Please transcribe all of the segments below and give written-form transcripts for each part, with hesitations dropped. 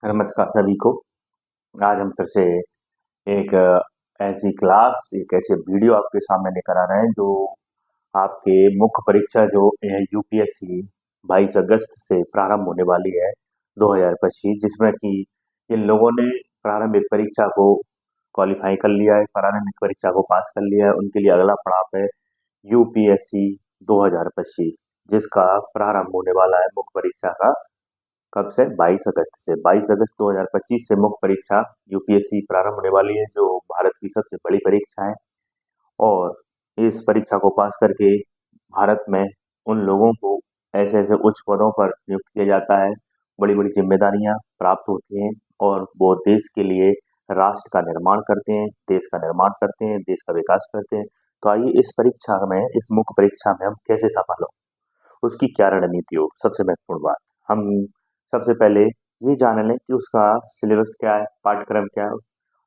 नमस्कार सभी को। आज हम फिर से एक ऐसी क्लास, एक ऐसे वीडियो आपके सामने लेकर आ रहे हैं जो आपके मुख्य परीक्षा जो यूपीएससी 22 अगस्त से प्रारंभ होने वाली है 2025, जिसमें कि इन लोगों ने प्रारंभिक परीक्षा को क्वालिफाई कर लिया है, प्रारंभिक परीक्षा को पास कर लिया है। उनके लिए अगला पड़ाव है यूपीएससी 2025, जिसका प्रारंभ होने वाला है मुख्य परीक्षा का कब से 22 अगस्त से। 22 अगस्त 2025 से मुख्य परीक्षा यूपीएससी प्रारंभ होने वाली है, जो भारत की सबसे बड़ी परीक्षा है। और इस परीक्षा को पास करके भारत में उन लोगों को ऐसे ऐसे उच्च पदों पर नियुक्त किया जाता है, बड़ी बड़ी जिम्मेदारियां प्राप्त होती हैं और वो देश के लिए राष्ट्र का निर्माण करते हैं, देश का निर्माण करते हैं, देश का विकास करते हैं। तो आइए इस परीक्षा में, इस मुख्य परीक्षा में हम कैसे सफल हो, उसकी क्या रणनीति हो, सबसे महत्वपूर्ण बात हम सबसे पहले ये जान लें कि उसका सिलेबस क्या है, पाठ्यक्रम क्या है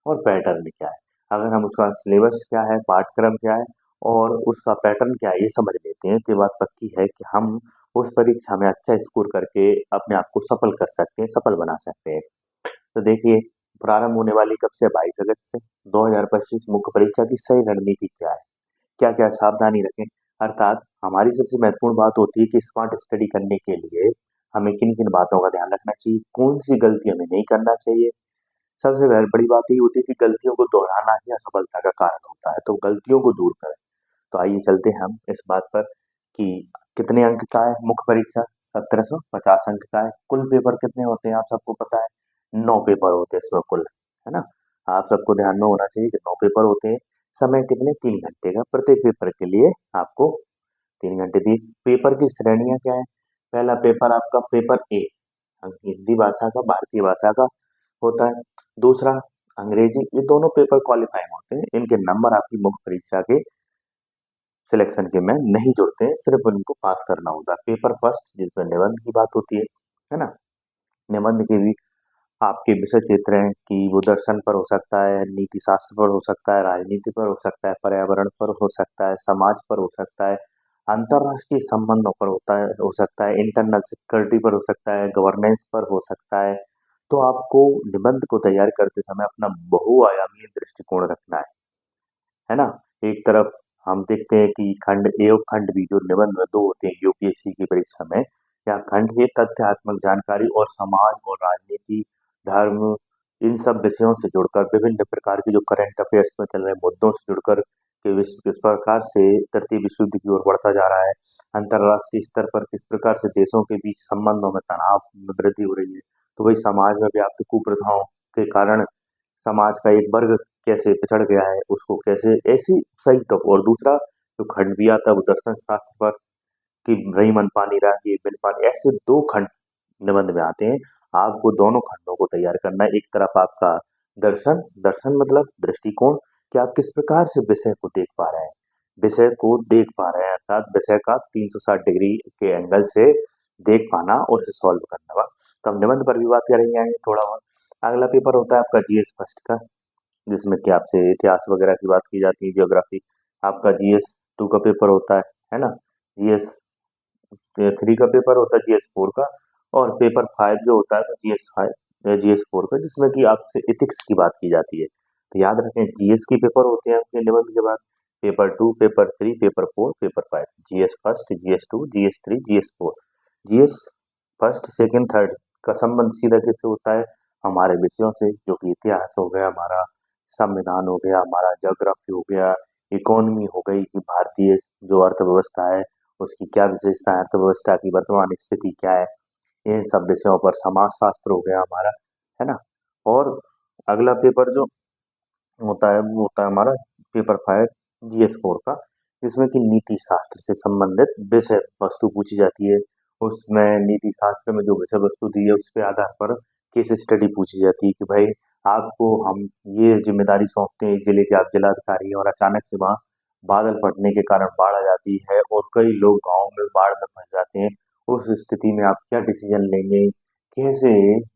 और पैटर्न क्या है। अगर हम उसका सिलेबस क्या है, पाठ्यक्रम क्या है और उसका पैटर्न क्या है ये समझ लेते हैं, तो ये बात पक्की है कि हम उस परीक्षा में अच्छा स्कोर करके अपने आप को सफल कर सकते हैं, सफल बना सकते हैं। तो देखिए, प्रारंभ होने वाली कब से? 22 अगस्त से। 2025 मुख्य परीक्षा की सही रणनीति क्या है, क्या क्या सावधानी रखें, अर्थात हमारी सबसे महत्वपूर्ण बात होती है कि स्मार्ट स्टडी करने के लिए हमें किन किन बातों का ध्यान रखना चाहिए, कौन सी गलती हमें नहीं करना चाहिए। सबसे बड़ी बात ये होती है कि गलतियों को दोहराना ही असफलता का कारण होता है, तो गलतियों को दूर करें। तो आइए चलते हैं हम इस बात पर कि कितने अंक का है मुख्य परीक्षा। 1750 अंक का है। कुल पेपर कितने होते हैं आप सबको पता है? 9 पेपर होते हैं इसमें कुल, है ना। आप सबको ध्यान में होना चाहिए कि 9 पेपर होते हैं। समय कितने? 3 घंटे का प्रत्येक पेपर के लिए आपको 3 घंटे दिए। पेपर की श्रेणियां क्या है? पहला पेपर आपका पेपर ए, हिंदी भाषा का, भारतीय भाषा का होता है। दूसरा अंग्रेजी। ये दोनों पेपर क्वालिफाइंग होते हैं, इनके नंबर आपकी मुख्य परीक्षा के सिलेक्शन के में नहीं जुड़ते हैं, सिर्फ उनको पास करना होता है। पेपर फर्स्ट, जिसमें निबंध की बात होती है ना। निबंध के भी आपके विषय क्षेत्र हैं कि वो दर्शन पर हो सकता है, नीति शास्त्र पर हो सकता है, राजनीति पर हो सकता है, पर्यावरण पर हो सकता है, समाज पर हो सकता है, अंतरराष्ट्रीय संबंधों पर होता है, हो सकता है, इंटरनल सिक्योरिटी पर हो सकता है, गवर्नेंस पर हो सकता है। तो आपको निबंध को तैयार करते समय अपना बहुआयामी दृष्टिकोण रखना है ना। एक तरफ हम देखते हैं कि खंड ए और खंड बी, जो निबंध में दो होते हैं यूपीएससी की परीक्षा में। या खंड ए तथ्यात्मक जानकारी और समाज और राजनीति, धर्म, इन सब विषयों से जुड़कर विभिन्न प्रकार की जो करंट अफेयर्स में चल रहे मुद्दों से जुड़कर कि विश्व किस प्रकार से तृतीय विश्व युद्ध की ओर बढ़ता जा रहा है, अंतरराष्ट्रीय स्तर पर किस प्रकार से देशों के बीच संबंधों में तनाव में वृद्धि हो रही है, तो वही समाज में व्याप्त कुप्रथाओं के कारण समाज का एक वर्ग कैसे पिछड़ गया है, उसको कैसे ऐसी सही टॉप। और दूसरा जो खंड भी आता है वो दर्शन शास्त्र पर कि रही मन पानी राही बिन पानी, ऐसे दो खंड निबंध में आते हैं। आपको दोनों खंडों को तैयार करना है। एक तरफ आपका दर्शन, दर्शन मतलब दृष्टिकोण, कि आप किस प्रकार से विषय को देख पा रहे हैं, विषय को देख पा रहे हैं, अर्थात विषय का 360 डिग्री के एंगल से देख पाना और उसे सॉल्व करना। तो हम निबंध पर भी बात करेंगे थोड़ा बहुत। अगला पेपर होता है आपका जीएस फर्स्ट का, जिसमें कि आपसे इतिहास वगैरह की बात की जाती है, ज्योग्राफी। आपका जीएस 2 का पेपर होता है ना। जीएस 3 का पेपर होता है जीएस 4 का। और पेपर 5 जो होता है तो जीएस 4 का, जिसमें कि आपसे इथिक्स की बात की जाती है। तो याद रखें, जीएस के पेपर होते हैं आपके निबंध के बाद paper 2, paper 3, paper 4, paper 5। GS first, GS 2, GS 3, GS 4। GS first, second, third का संबंध सीधा किससे होता है? हमारे विषयों से, जो कि इतिहास हो गया हमारा, संविधान हो गया हमारा, ज्योग्राफी हो गया, इकोनॉमी हो गई कि भारतीय जो अर्थव्यवस्था है उसकी क्या विशेषता है, अर्थव्यवस्था की वर्तमान स्थिति क्या है, इन सब विषयों पर। समाज शास्त्र हो गया हमारा, है ना। और अगला पेपर जो होता है वो होता है हमारा पेपर 5, जीएस 4 का, जिसमें कि नीति शास्त्र से संबंधित विषय वस्तु पूछी जाती है। उसमें नीति शास्त्र में जो विषय वस्तु दी है उसके आधार पर केस स्टडी पूछी जाती है कि भाई आपको हम ये जिम्मेदारी सौंपते हैं, जिले के आप जिलाधिकारी हैं और अचानक से वहाँ बादल फटने के कारण बाढ़ आ जाती है और कई लोग गाँव में बाढ़ में फंस जाते हैं। उस स्थिति में आप क्या डिसीजन लेंगे, कैसे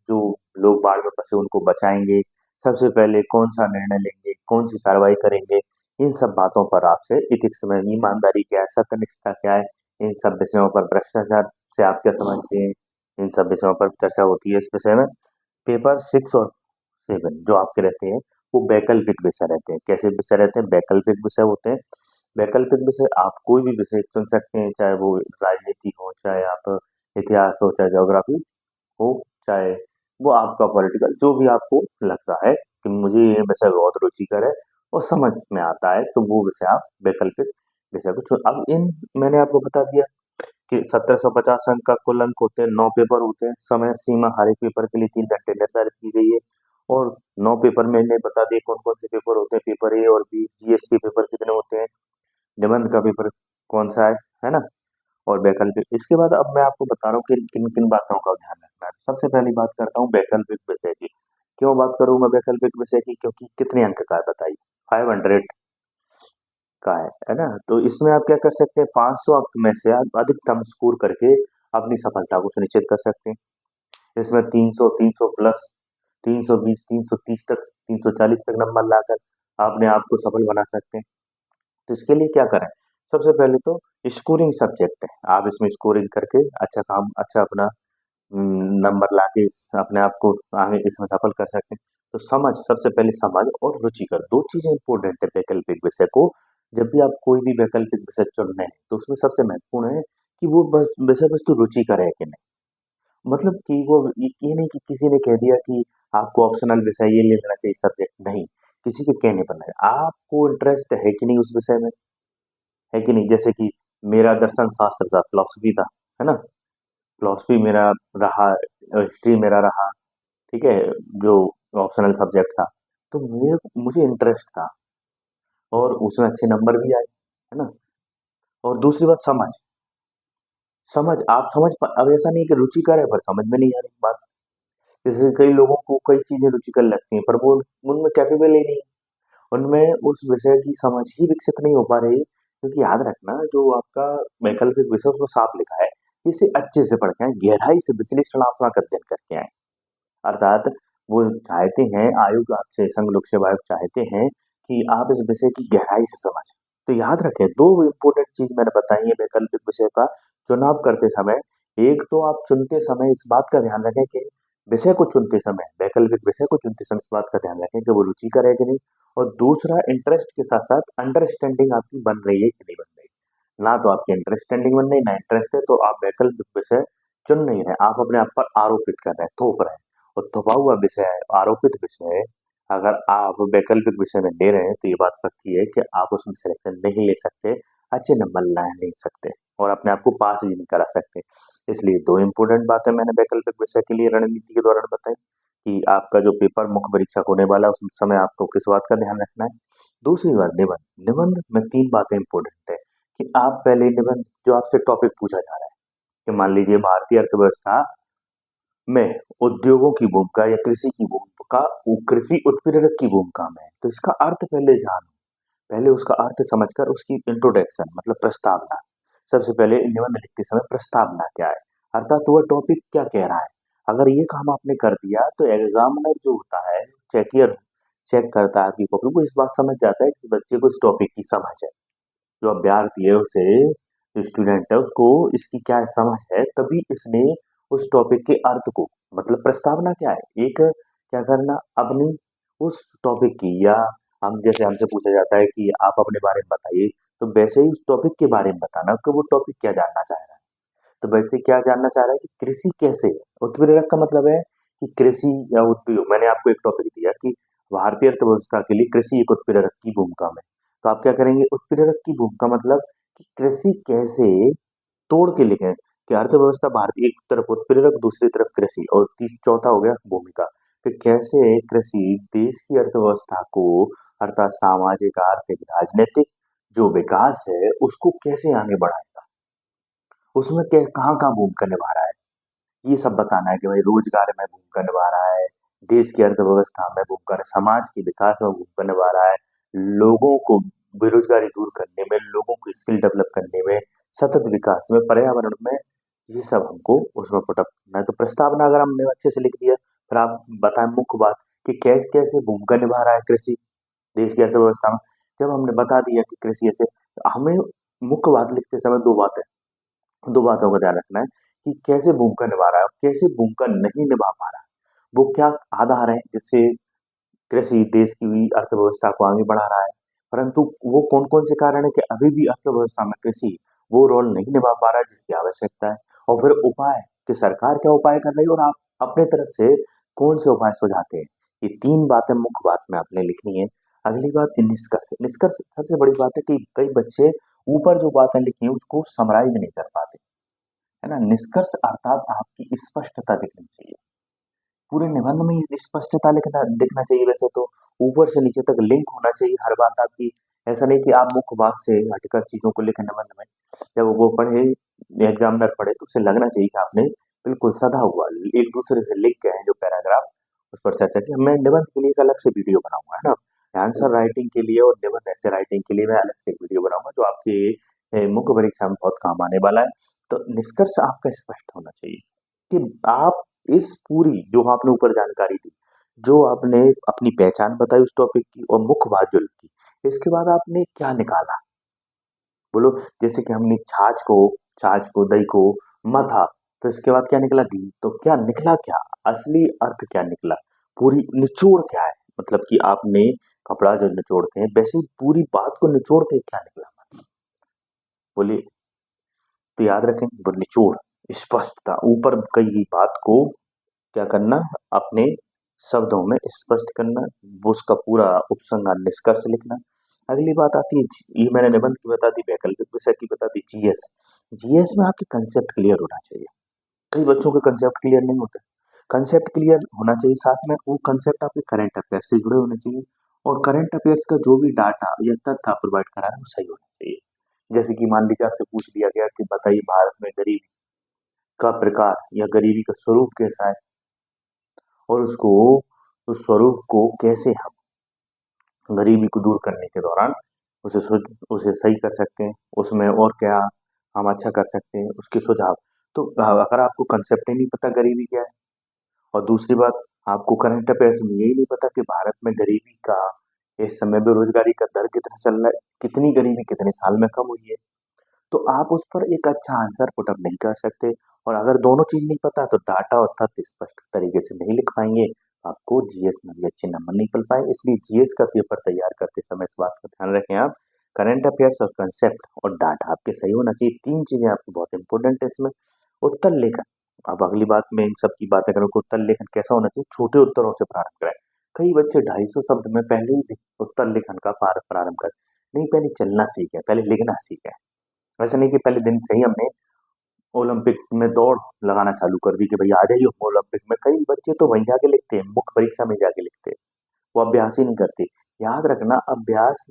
जो लोग बाढ़ में फंसे उनको बचाएंगे, सबसे पहले कौन सा निर्णय लेंगे, कौन सी कार्रवाई करेंगे। इन सब बातों पर आपसे इथिक्स में ईमानदारी क्या है, सत्यनिष्ठा क्या है, इन सब विषयों पर, भ्रष्टाचार से आप क्या समझते हैं, इन सब विषयों पर चर्चा होती है इस विषय में। पेपर 6 और 7 जो आपके रहते हैं वो वैकल्पिक विषय रहते हैं। कैसे विषय रहते हैं? वैकल्पिक विषय होते हैं। वैकल्पिक विषय आप कोई भी विषय चुन सकते हैं, चाहे वो राजनीति हो, चाहे आप इतिहास हो, चाहे ज्योग्राफी हो, चाहे वो आपका पॉलिटिकल, जो भी आपको लगता है कि मुझे ये विषय बहुत रुचिकर है और समझ में आता है, तो वो विषय आप वैकल्पिक विषय को चुन। अब इन मैंने आपको बता दिया कि 1750 अंक का कुल अंक होते हैं, 9 पेपर होते हैं, समय सीमा हर एक पेपर के लिए 3 घंटे निर्धारित की गई है और 9 पेपर मैंने बता दिए कौन-कौन से पेपर होते हैं, पेपर ए और बी, जीएस के पेपर कितने होते हैं, निबंध का पेपर कौन-सा है ना? और वैकल्पिक। इसके बाद अब मैं आपको बता रहा हूँ कि किन-किन बातों का ध्यान रखना है। सबसे पहली बात करता हूँ वैकल्पिक विषय की। क्यों बात करूँ मैं वैकल्पिक विषय की? क्योंकि कितने अंक का है बताइए? 500 का है ना? तो इसमें आप क्या कर सकते हैं, 500 अंक में से आप अधिकतम स्कोर करके अपनी सफलता को सुनिश्चित कर सकते हैं। इसमें 300, 300 प्लस, 320, 330 तक, 340 तक नंबर लाकर अपने आप को सफल बना सकते हैं। तो इसके लिए क्या करें? सबसे पहले तो स्कोरिंग सब्जेक्ट है। आप इसमें स्कोरिंग करके अच्छा काम, अच्छा अपना नंबर लाके अपने आप को आगे इसमें सफल कर सकते हैं। तो समझ, सबसे पहले समझ और रुचिकर 2 चीज़ें इम्पोर्टेंट है वैकल्पिक विषय को। जब भी आप कोई भी वैकल्पिक विषय चुन रहे हैं, तो उसमें सबसे महत्वपूर्ण है कि वो विषय वस्तु रुचिकर है कि नहीं। मतलब कि वो ये नहीं कि किसी ने कह दिया कि आपको ऑप्शनल विषय ये ले लेना चाहिए सब्जेक्ट, नहीं, किसी के कहने पर नहीं। आपको इंटरेस्ट है कि नहीं उस विषय में, है कि नहीं? जैसे कि मेरा दर्शन शास्त्र था, फिलॉसफी था, है ना? फिलॉसफी मेरा रहा, हिस्ट्री मेरा रहा, ठीक है? जो ऑप्शनल सब्जेक्ट था, तो मुझे इंटरेस्ट था और उसमें अच्छे नंबर भी आए, है ना? और दूसरी बात समझ, आप समझ अब ऐसा नहीं कि रुचिकर है पर समझ में नहीं आ रही बात। जैसे कई लोगों को कई चीज़ें रुचिकर लगती हैं, पर वो उनमें कैपेबल ही नहीं, उनमें उस विषय की समझ ही विकसित नहीं हो पा रही, क्योंकि याद रखना जो आपका वैकल्पिक विषय उसमें साफ लिखा है, इसे अच्छे से पढ़ के आएँ, गहराई से विश्लेषणात्मक अध्ययन करके आएँ। अर्थात वो चाहते हैं, आयोग आपसे, संघ लोक सेवा आयोग चाहते हैं कि आप इस विषय की गहराई से समझें। तो याद रखें 2 इम्पोर्टेंट चीज़ मैंने बताई है वैकल्पिक विषय का चुनाव करते समय। एक तो आप चुनते समय इस बात का ध्यान रखें कि विषय को चुनते समय, वैकल्पिक विषय को चुनते समय इस बात का ध्यान रखें कि वो रुचिकर है कि नहीं, और दूसरा इंटरेस्ट के साथ-साथ अंडरस्टैंडिंग आपकी बन रही है कि नहीं बन रही। ना तो आपकी अंडरस्टैंडिंग बन रही, ना इंटरेस्ट है, तो आप वैकल्पिक विषय चुन नहीं रहे, आप अपने आप पर आरोपित कर रहे हैं, थोप रहे हैं। और थोपा हुआ विषय है, आरोपित विषय है, अगर आप वैकल्पिक विषय में ले रहे हैं, तो ये बात पक्की है कि आप उसमें सिलेक्शन नहीं ले सकते, अच्छे नंबर ला नहीं सकते और अपने आप को पास भी नहीं करा सकते। इसलिए 2 इम्पोर्टेंट बातें मैंने वैकल्पिक विषय के लिए रणनीति के दौरान बताई कि आपका जो पेपर मुख्य परीक्षक होने वाला है, उस समय आपको किस बात का ध्यान रखना है। दूसरी बात निबंध, निबंध में 3 बातें इम्पोर्टेंट है कि आप पहले निबंध जो आपसे टॉपिक पूछा जा रहा है, कि मान लीजिए भारतीय अर्थव्यवस्था में उद्योगों की भूमिका या कृषि की भूमिका, कृषि उत्प्रेरक की भूमिका में है। तो इसका अर्थ पहले जानो, पहले उसका अर्थ समझकर उसकी इंट्रोडक्शन मतलब प्रस्तावना। सबसे पहले निबंध लिखते समय प्रस्तावना क्या है, अर्थात वह टॉपिक क्या कह रहा है। अगर ये काम आपने कर दिया तो एग्जामिनर जो होता है, चेकियर चेक करता है आपकी कॉपी, वो इस बात समझ जाता है कि इस बच्चे को इस टॉपिक की समझ है। जो अभ्यर्थी है उसे, जो स्टूडेंट है उसको इसकी क्या समझ है, तभी इसने उस टॉपिक के अर्थ को, मतलब प्रस्तावना क्या है, एक क्या करना अपनी उस टॉपिक की, या हम जैसे हमसे पूछा जाता है कि आप अपने बारे में बताइए, तो वैसे ही उस टॉपिक के बारे में बताना कि वो टॉपिक क्या जानना चाह रहा है। तो वैसे क्या जानना चाह रहा है कि कृषि कैसे है, उत्प्रेरक का मतलब है कि कृषि या उद्योग, मैंने आपको एक टॉपिक दिया कि भारतीय अर्थव्यवस्था के लिए कृषि एक उत्प्रेरक की भूमिका में, तो आप क्या करेंगे, उत्प्रेरक की भूमिका मतलब कि कृषि कैसे तोड़ के लिखें कि अर्थव्यवस्था भारतीय, एक तरफ उत्प्रेरक दूसरी तरफ कृषि, और चौथा हो गया भूमिका, कि कैसे कृषि देश की अर्थव्यवस्था को, अर्थात सामाजिक, आर्थिक, राजनीतिक जो विकास है उसको कैसे आगे बढ़ाएगा, उसमें क्या कहाँ-कहाँ भूमिका निभा रहा है, ये सब बताना है कि भाई रोजगार में भूमिका निभा रहा है, देश की अर्थव्यवस्था में भूमिका, समाज के विकास में भूमिका निभा रहा है, लोगों को बेरोजगारी दूर करने में, लोगों को स्किल डेवलप करने में, सतत विकास में, पर्यावरण में, ये सब हमको उसमें पुट अप करना है। तो प्रस्तावना अगर हमने अच्छे से लिख दिया, फिर आप बताएं मुख्य बात कि कैसे कैसे भूमिका निभा रहा है कृषि देश की अर्थव्यवस्था में। जब हमने बता दिया कि कृषि ऐसे, हमें मुख्य बात लिखते समय दो बातों का ध्यान रखना है कि कैसे भूमिका निभा रहा है और कैसे भूमिका नहीं निभा पा रहा है। वो क्या आधार है जिससे कृषि देश की अर्थव्यवस्था को आगे बढ़ा रहा है, परंतु वो कौन-कौन से कारण है कि अभी भी अर्थव्यवस्था में कृषि वो रोल नहीं निभा पा रहा है जिसकी आवश्यकता है। और फिर उपाय कि सरकार क्या उपाय कर रही है और आप अपने तरफ से कौन से उपाय सुझाते हैं। ये 3 बातें मुख्य बात में आपने लिखनी है। अगली बात निष्कर्ष। निष्कर्ष सबसे बड़ी बात है कि कई बच्चे ऊपर जो बातें लिखी हैं उसको समराइज़ नहीं कर पाते, है ना? निष्कर्ष अर्थात आपकी स्पष्टता दिखनी चाहिए। पूरे निबंध में ये स्पष्टता लिखना दिखना चाहिए वैसे तो, ऊपर से नीचे तक लिंक होना चाहिए हर बात आपकी। ऐसा नहीं कि आप मुख्य बात से हटकर चीज़ों को लिखें निबंध में। जब वो पढ़े, एग्ज़ामिनर पढ़े तो उसे लगना चाहिए कि आपने बिल्कुल सधा हुआ एक-दूसरे से लिंक गए हैं जो पैराग्राफ उस पर चर्चा की। मैं निबंध के लिए एक अलग से वीडियो बनाऊँगा, है ना? आंसर राइटिंग के लिए और निबंध ऐसे राइटिंग के लिए मैं अलग से एक वीडियो बनाऊँगा जो आपके मुख्य परीक्षा में बहुत काम आने वाला है। तो निष्कर्ष आपका स्पष्ट होना चाहिए कि आप इस पूरी जो आपने ऊपर जानकारी दी, जो आपने अपनी पहचान बताई उस टॉपिक की और मुख्य बात जो लिखी, इसके बाद आपने क्या निकाला? बोलो जैसे कि हमने छाछ को, दही को मथा, तो इसके बाद क्या निकला घी, तो क्या निकला क्या? असली अर्थ क्या निकला? पूरी निचोड़ क्या है? मतलब कि आपने कपड़ा जो निचोड़ते हैं, वैसे ही पूरी बात को निचोड़ के क्या निकला? बोलिए, तो याद रखें वो निचोड़, स्पष्टता, ऊपर कही गई बात को क्या करना अपने शब्दों में स्पष्ट करना, वो उसका पूरा उपसंहार निष्कर्ष लिखना। अगली बात आती है ये मैंने निबंध की बता दी, वैकल्पिक विषय की बता दी, जीएस। जीएस में आपके कंसेप्ट क्लियर होना चाहिए। कई बच्चों के कंसेप्ट क्लियर नहीं होते। कंसेप्ट क्लियर होना चाहिए, साथ में वो कंसेप्ट आपके करंट अफेयर से जुड़े होने चाहिए और करंट अफेयर्स का जो भी डाटा या तथ्य आप प्रोवाइड करा रहे हैं वो सही होना चाहिए। जैसे कि मान लीजिए आपसे पूछ लिया गया कि बताइए भारत में गरीबी का प्रकार या गरीबी का स्वरूप कैसा है और उसको उस स्वरूप को कैसे हम गरीबी को दूर करने के दौरान उसे सही कर सकते हैं, उसमें और क्या हम अच्छा कर सकते हैं, उसके सुझाव। तो अगर आपको कंसेप्ट ही नहीं पता गरीबी क्या है और दूसरी बात आपको करंट अफेयर्स में यही नहीं पता कि भारत में गरीबी का इस समय बेरोजगारी का दर कितना चल रहा है, कितनी गरीबी कितने साल में कम हुई है, तो आप उस पर एक अच्छा आंसर पुट अप नहीं कर सकते। और अगर दोनों चीज नहीं पता तो डाटा और तथ्य स्पष्ट तरीके से नहीं लिख पाएंगे, आपको जीएस में भी अच्छे नंबर नहीं मिल पाए। इसलिए जीएस का पेपर तैयार करते समय इस बात का ध्यान रखें आप, करंट अफेयर्स और कंसेप्ट और डाटा आपके सही होना चाहिए। 3 चीजें आपकी बहुत इंपॉर्टेंट है इसमें। उत्तर लेखन, अब अगली बात में इन सब की बातें करूँ कि उत्तर लेखन कैसा होना चाहिए, छोटे उत्तरों से प्रारंभ करें। कई बच्चे 250 शब्द में पहले ही उत्तर लेखन का प्रारंभ कर, नहीं पहले चलना सीखें, पहले लिखना सीखें। ऐसा नहीं कि पहले दिन से ही हमने ओलंपिक में दौड़ लगाना चालू कर दी कि भई आ जाइए ओलंपिक में। कई बच्चे तो वहीं जाके लिखते हैं, मुख्य परीक्षा में जाके लिखते हैं। वो अभ्यास ही नहीं करते। याद रखना अभ्यास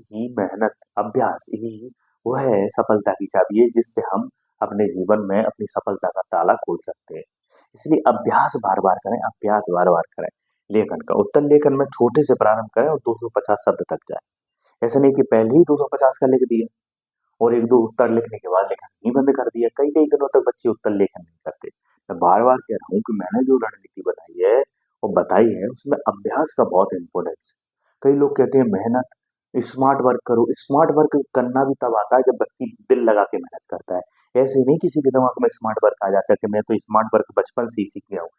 ही वो है सफलता की चाबी है जिससे हम अपने जीवन में अपनी सफलता का ताला खोल सकते हैं। इसलिए अभ्यास बार-बार करें, अभ्यास बार-बार करें। लेखन का उत्तर लेखन में छोटे से प्रारंभ करें और 250 शब्द तक जाएँ। ऐसा नहीं कि पहले ही 250 का लिख दिया और 1-2 उत्तर लिखने के बाद लेखन ही बंद कर दिया। कई-कई दिनों तक बच्चे उत्तर लेखन नहीं करते। मैं बार-बार कह रहा हूँ कि मैंने जो रणनीति बताई है और बताई है उसमें अभ्यास का बहुत इम्पोर्टेंस है। कई लोग कहते हैं मेहनत, स्मार्ट वर्क करो, स्मार्ट वर्क करना भी तब आता है जब व्यक्ति दिल लगा के मेहनत करता है। ऐसे ही नहीं किसी के दिमाग में स्मार्ट वर्क आ जाता है कि मैं तो स्मार्ट वर्क बचपन से ही सीख गया हूँ।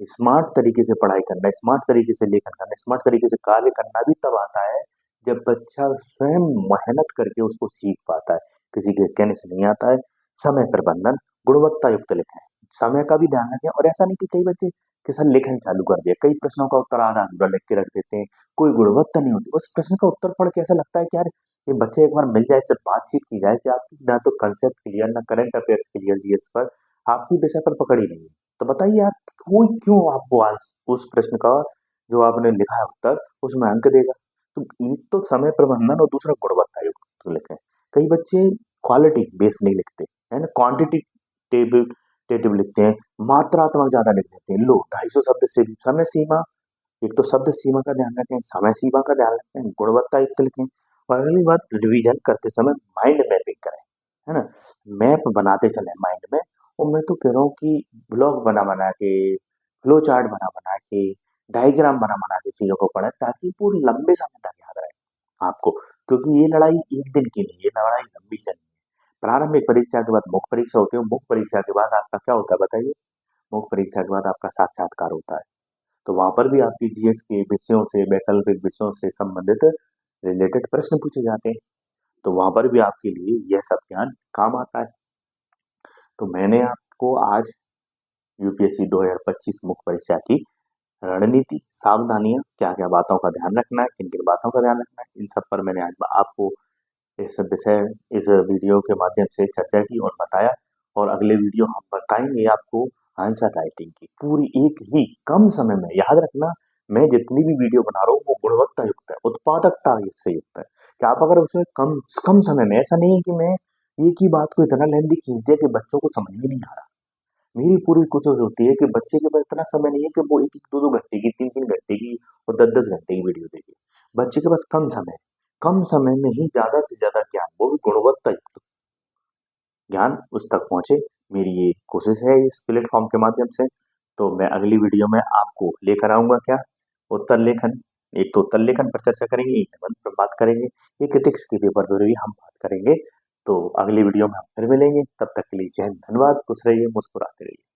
स्मार्ट तरीके से पढ़ाई करना, स्मार्ट तरीके से लेखन करना, स्मार्ट तरीके से कार्य करना भी तब आता है जब बच्चा स्वयं मेहनत करके उसको सीख पाता है। किसी के कहने से नहीं आता है। समय प्रबंधन, गुणवत्ता युक्त लिखें, समय का भी ध्यान रखें और ऐसा नहीं कि कई बच्चे कि सर लेखन चालू कर दिया, कई प्रश्नों का उत्तर आधा-अधूरा लिख के रख देते हैं, कोई गुणवत्ता नहीं होती। उस प्रश्न का उत्तर पढ़ के ऐसा लगता है कि यार ये बच्चे एक बार मिल जाए, इससे बातचीत की जाए कि आपकी ना तो कंसेप्ट क्लियर, ना करंट अफेयर्स क्लियर जीएस पर, आपकी विषय पर पकड़ ही नहीं है। तो बताइए आप कोई क्यों आपको आज उस प्रश्न का जो आपने लिखा है उत्तर, उसमें अंक देगा? तो एक तो समय प्रबंधन और दूसरा गुणवत्ता युक्त लिखें। कई बच्चे क्वालिटी बेस्ड नहीं लिखते, है ना? क्वांटिटेटिव टेटिव लिखते हैं, मात्रात्मक ज़्यादा लिख देते हैं। लो 250 शब्द से समय सीमा, एक तो शब्द सीमा का ध्यान रखें, समय सीमा का ध्यान रखें, गुणवत्ता युक्त लिखें और अगली बात रिवीजन करते समय माइंड मैपिंग करें, है ना? मैप बनाते चलें माइंड में और मैं तो कह रहा हूँ कि ब्लॉग बना-बना के, फ्लो चार्ट बना-बना के, डायग्राम बना-बना के चीज़ों को पढ़ें ताकि वो लंबे समय तक याद रहे आपको। क्योंकि ये लड़ाई एक दिन की नहीं है, ये लड़ाई लंबी चलनी है। प्रारंभिक परीक्षा के बाद मुख्य परीक्षा होती है, मुख्य परीक्षा के बाद आपका क्या होता है बताइए? मुख्य परीक्षा के बाद आपका साक्षात्कार होता है। तो वहाँ पर भी आपकी जीएस के विषयों से, वैकल्पिक विषयों से संबंधित रिलेटेड प्रश्न पूछे जाते हैं। तो वहाँ पर भी आपके लिए यह सब ज्ञान काम आता है। तो मैंने आपको आज यूपीएससी 2025 मुख्य परीक्षा की रणनीति, सावधानियाँ, क्या-क्या बातों का ध्यान रखना है, किन-किन बातों का ध्यान रखना है, इन सब पर मैंने आज आपको इस विषय इस वीडियो के माध्यम से चर्चा की और बताया। और अगले वीडियो हम बताएंगे आपको आंसर राइटिंग की पूरी एक ही कम समय में। याद रखना, मैं जितनी भी वीडियो बना रहा हूँ वो गुणवत्ता युक्त है, उत्पादकता से युक्त है कि आप अगर उसमें कम कम समय में, ऐसा नहीं है कि मैं एक ही बात को इतना लेंदी खींच दिया कि बच्चों को समझ में नहीं आ रहा। मेरी पूरी कोशिश होती है कि बच्चे के पास इतना समय नहीं है कि वो 1-1, 2-2 घंटे की, 3-3 घंटे की और 10-10 घंटे की वीडियो देखे। बच्चे के पास कम समय है, कम समय में ही ज़्यादा से ज़्यादा ज्ञान, वो भी गुणवत्ता युक्त ज्ञान उस तक पहुँचे, मेरी ये कोशिश है इस प्लेटफ़ॉर्म के माध्यम से। तो मैं अगली वीडियो में आपको लेकर आऊँगा क्या? उत्तर लेखन। एक तो उत्तर लेखन पर चर्चा करेंगे, एक निबंध पर बात करेंगे, एक एथिक्स के पेपर पर भी हम बात करेंगे। तो अगली वीडियो में हम फिर मिलेंगे, तब तक के लिए जय हिंद, धन्यवाद, खुश रहिए, मुस्कुराते रहिए।